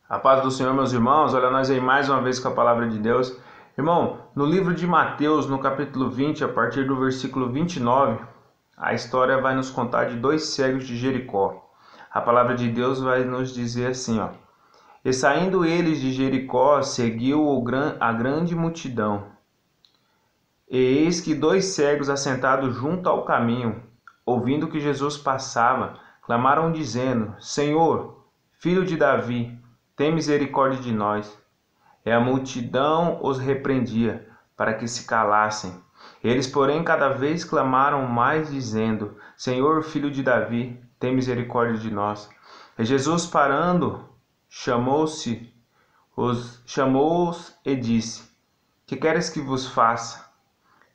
A paz do Senhor, meus irmãos. Olha nós aí mais uma vez com a palavra de Deus. Irmão, no livro de Mateus, no capítulo 20, a partir do versículo 29, a história vai nos contar de dois cegos de Jericó. A palavra de Deus vai nos dizer assim, ó: E saindo eles de Jericó, seguiu a grande multidão. E eis que dois cegos assentados junto ao caminho, ouvindo que Jesus passava, clamaram dizendo: Senhor, filho de Davi, tem misericórdia de nós. E a multidão os repreendia, para que se calassem. Eles, porém, cada vez clamaram mais, dizendo: Senhor, filho de Davi, tem misericórdia de nós. E Jesus, parando, chamou-os e disse: Que queres que vos faça?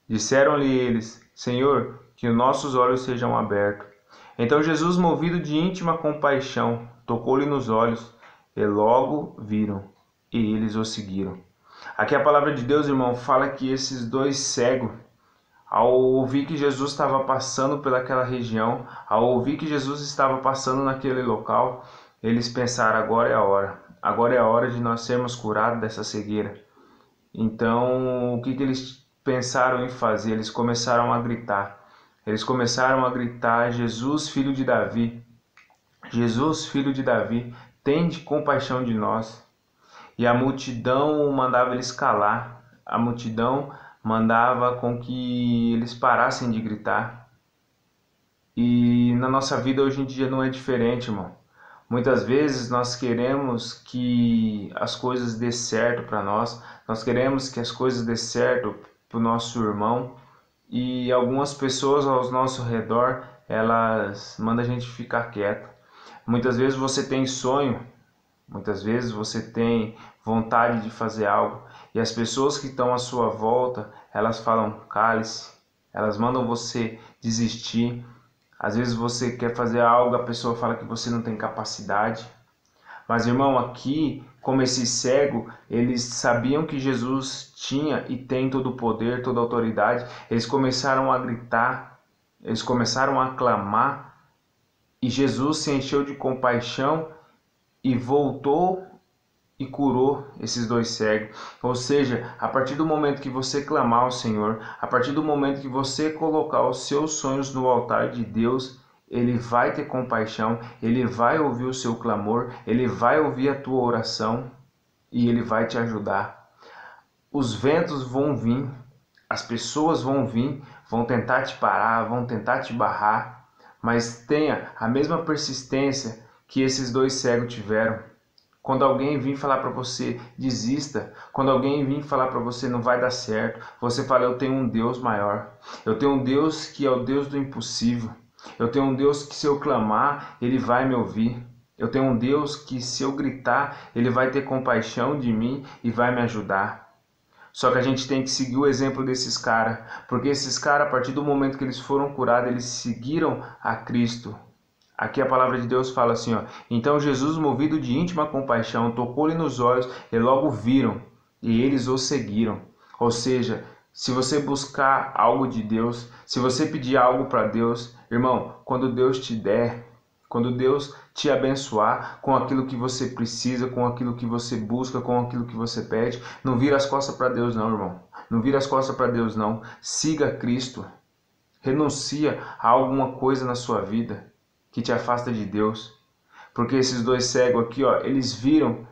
Disseram-lhe eles: Senhor, que os nossos olhos sejam abertos. Então Jesus, movido de íntima compaixão, tocou-lhe nos olhos, e logo viram, e eles o seguiram. Aqui a palavra de Deus, irmão, fala que esses dois cegos, ao ouvir que Jesus estava passando pelaquela região, ao ouvir que Jesus estava passando naquele local, eles pensaram: agora é a hora de nós sermos curados dessa cegueira. Então, o que eles pensaram em fazer? Eles começaram a gritar. Jesus, filho de Davi, Jesus, filho de Davi, tende compaixão de nós. E a multidão mandava eles calar. A multidão mandava com que eles parassem de gritar. E na nossa vida hoje em dia não é diferente, irmão. Muitas vezes nós queremos que as coisas dê certo para nós queremos que as coisas dê certo para o nosso irmão, e algumas pessoas ao nosso redor, elas mandam a gente ficar quieto. Muitas vezes você tem sonho, muitas vezes você tem vontade de fazer algo, e as pessoas que estão à sua volta, elas falam: cale-se, elas mandam você desistir. Às vezes você quer fazer algo, a pessoa fala que você não tem capacidade. Mas, irmão, aqui, como esse cego, eles sabiam que Jesus tinha e tem todo o poder, toda a autoridade. Eles começaram a gritar, eles começaram a clamar, e Jesus se encheu de compaixão e voltou e curou esses dois cegos. Ou seja, a partir do momento que você clamar ao Senhor, a partir do momento que você colocar os seus sonhos no altar de Deus, Ele vai ter compaixão, Ele vai ouvir o seu clamor, Ele vai ouvir a tua oração e Ele vai te ajudar. Os ventos vão vir, as pessoas vão vir, vão tentar te parar, vão tentar te barrar, mas tenha a mesma persistência que esses dois cegos tiveram. Quando alguém vir falar para você: desista. Quando alguém vir falar para você: não vai dar certo, você fala: eu tenho um Deus maior. Eu tenho um Deus que é o Deus do impossível. Eu tenho um Deus que, se eu clamar, Ele vai me ouvir. Eu tenho um Deus que, se eu gritar, Ele vai ter compaixão de mim e vai me ajudar. Só que a gente tem que seguir o exemplo desses caras, porque esses caras, a partir do momento que eles foram curados, eles seguiram a Cristo. Aqui a palavra de Deus fala assim, ó: Então Jesus, movido de íntima compaixão, tocou-lhe nos olhos, e logo viram, e eles o seguiram. Ou seja, se você buscar algo de Deus, se você pedir algo para Deus, irmão, quando Deus te der, quando Deus te abençoar com aquilo que você precisa, com aquilo que você busca, com aquilo que você pede, não vira as costas para Deus não, irmão. Não vira as costas para Deus não. Siga Cristo. Renuncia a alguma coisa na sua vida que te afasta de Deus. Porque esses dois cegos aqui, ó, eles viram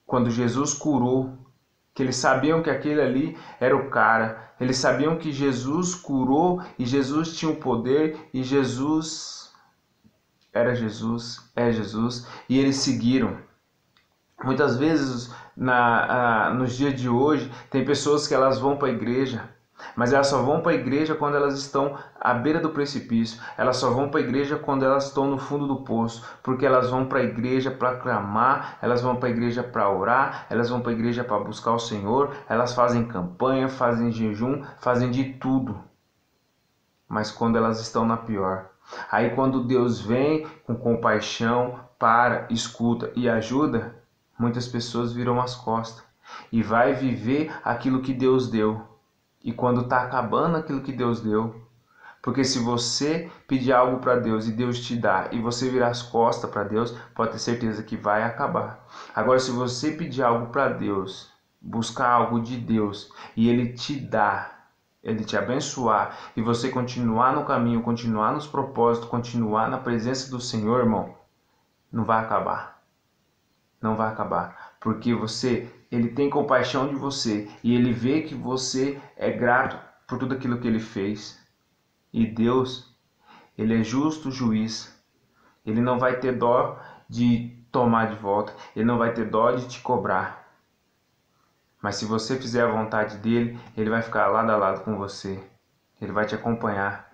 quando Jesus curou, que eles sabiam que aquele ali era o cara. Eles sabiam que Jesus curou e Jesus tinha o poder e Jesus era Jesus, é Jesus, e eles seguiram. Muitas vezes nos dias de hoje tem pessoas que elas vão para a igreja, mas elas só vão para a igreja quando elas estão à beira do precipício. Elas só vão para a igreja quando elas estão no fundo do poço, porque elas vão para a igreja para clamar, elas vão para a igreja para orar, elas vão para a igreja para buscar o Senhor, elas fazem campanha, fazem jejum, fazem de tudo. Mas quando elas estão na pior, aí quando Deus vem com compaixão, para, escuta e ajuda, muitas pessoas viram as costas e vai viver aquilo que Deus deu. E quando está acabando aquilo que Deus deu, Porque se você pedir algo para Deus e Deus te dá e você virar as costas para Deus, pode ter certeza que vai acabar. Agora, se você pedir algo para Deus, buscar algo de Deus e Ele te dá, Ele te abençoar e você continuar no caminho, continuar nos propósitos, continuar na presença do Senhor, irmão, não vai acabar. Não vai acabar. Porque Ele tem compaixão de você e Ele vê que você é grato por tudo aquilo que Ele fez. E Deus, Ele é justo juiz. Ele não vai ter dó de tomar de volta. Ele não vai ter dó de te cobrar. Mas se você fizer a vontade dele, ele vai ficar lado a lado com você. Ele vai te acompanhar.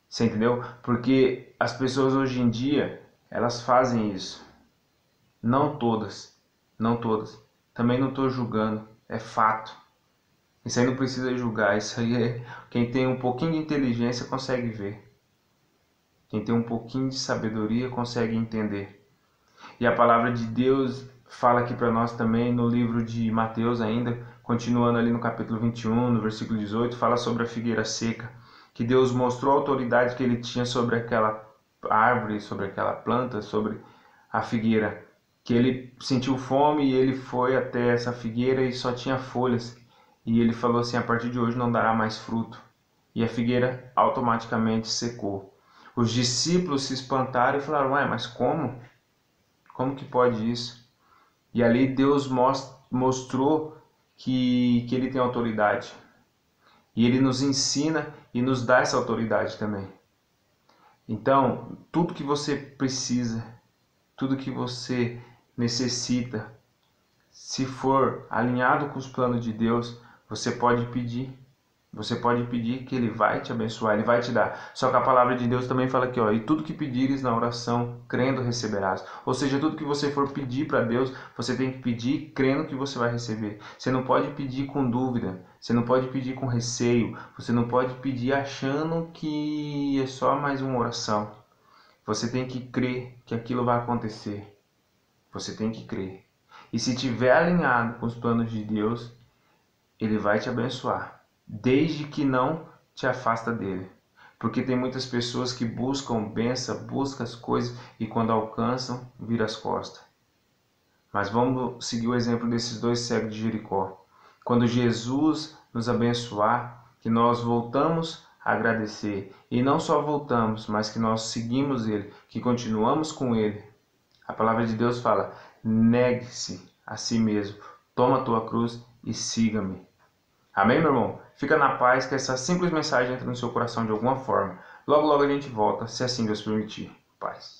Você entendeu? Porque as pessoas hoje em dia, elas fazem isso. Não todas. Não todas. Também não estou julgando. É fato. Isso aí não precisa julgar. Isso aí é... Quem tem um pouquinho de inteligência consegue ver. Quem tem um pouquinho de sabedoria consegue entender. E a palavra de Deus fala aqui para nós também no livro de Mateus ainda, continuando ali no capítulo 21, no versículo 18, fala sobre a figueira seca, que Deus mostrou a autoridade que ele tinha sobre aquela árvore, sobre aquela planta, sobre a figueira, que ele sentiu fome e ele foi até essa figueira e só tinha folhas, e ele falou assim: a partir de hoje não dará mais fruto, e a figueira automaticamente secou. Os discípulos se espantaram e falaram: ué, mas como? Como que pode isso? E ali Deus mostrou que Ele tem autoridade. E Ele nos ensina e nos dá essa autoridade também. Então, tudo que você precisa, tudo que você necessita, se for alinhado com os planos de Deus, você pode pedir. Você pode pedir que Ele vai te abençoar, Ele vai te dar. Só que a palavra de Deus também fala aqui, ó, e tudo que pedires na oração, crendo receberás. Ou seja, tudo que você for pedir para Deus, você tem que pedir crendo que você vai receber. Você não pode pedir com dúvida, você não pode pedir com receio, você não pode pedir achando que é só mais uma oração. Você tem que crer que aquilo vai acontecer. Você tem que crer. E se estiver alinhado com os planos de Deus, Ele vai te abençoar. Desde que não te afasta dele. Porque tem muitas pessoas que buscam bênção, buscam as coisas e quando alcançam, viram as costas. Mas vamos seguir o exemplo desses dois cegos de Jericó. Quando Jesus nos abençoar, que nós voltamos a agradecer. E não só voltamos, mas que nós seguimos ele, que continuamos com ele. A palavra de Deus fala: negue-se a si mesmo, toma a tua cruz e siga-me. Amém, meu irmão? Fica na paz, que essa simples mensagem entre no seu coração de alguma forma. Logo, logo a gente volta, se assim Deus permitir. Paz.